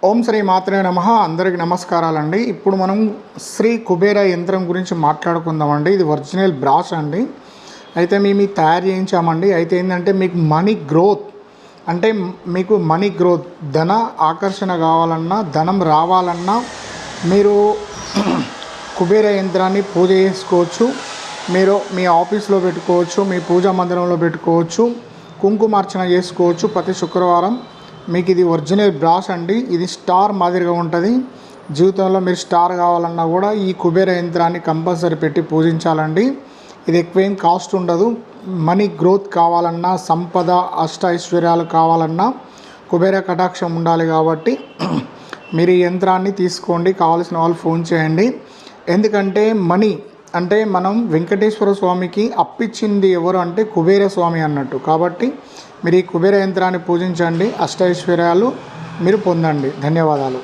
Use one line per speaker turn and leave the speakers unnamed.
ఓం శ్రీ మాత్రే నమః. అందరికి నమస్కారాలండి. ఇప్పుడు మనం శ్రీ కుబేర యంత్రం గురించి మాట్లాడుకుందామండి. ఇది ఒరిజినల్ బ్రాష్ అండి. అయితే మేము తయారు చేయించామండి. అయితే ఏంటంటే మీకు మనీ గ్రోత్ అంటే మీకు మనీ గ్రోత్ ధన ఆకర్షణ కావాలన్నా, ధనం రావాలన్నా మీరు కుబేర యంత్రాన్ని పూజ చేసుకోవచ్చు. మీరు మీ ఆఫీస్లో పెట్టుకోవచ్చు, మీ పూజా మందిరంలో పెట్టుకోవచ్చు, కుంకుమార్చన చేసుకోవచ్చు ప్రతి శుక్రవారం. మీకు ఇది ఒరిజినల్ బ్రాష్ అండి. ఇది స్టార్ మాదిరిగా ఉంటుంది. జీవితంలో మీరు స్టార్ కావాలన్నా కూడా ఈ కుబేర యంత్రాన్ని కంపల్సరీ పెట్టి పూజించాలండి. ఇది ఎక్కువేం కాస్ట్ ఉండదు. మనీ గ్రోత్ కావాలన్నా, సంపద అష్ట ఐశ్వర్యాలు కావాలన్నా కుబేర కటాక్షం ఉండాలి కాబట్టి మీరు ఈ యంత్రాన్ని తీసుకోండి. కావాల్సిన వాళ్ళు ఫోన్ చేయండి. ఎందుకంటే మనీ అంటే మనం వెంకటేశ్వర స్వామికి అప్పిచ్చింది ఎవరు అంటే కుబేర స్వామి అన్నట్టు. కాబట్టి మీరు ఈ కుబేర యంత్రాన్ని పూజించండి, అష్టైశ్వర్యాలు మీరు పొందండి. ధన్యవాదాలు.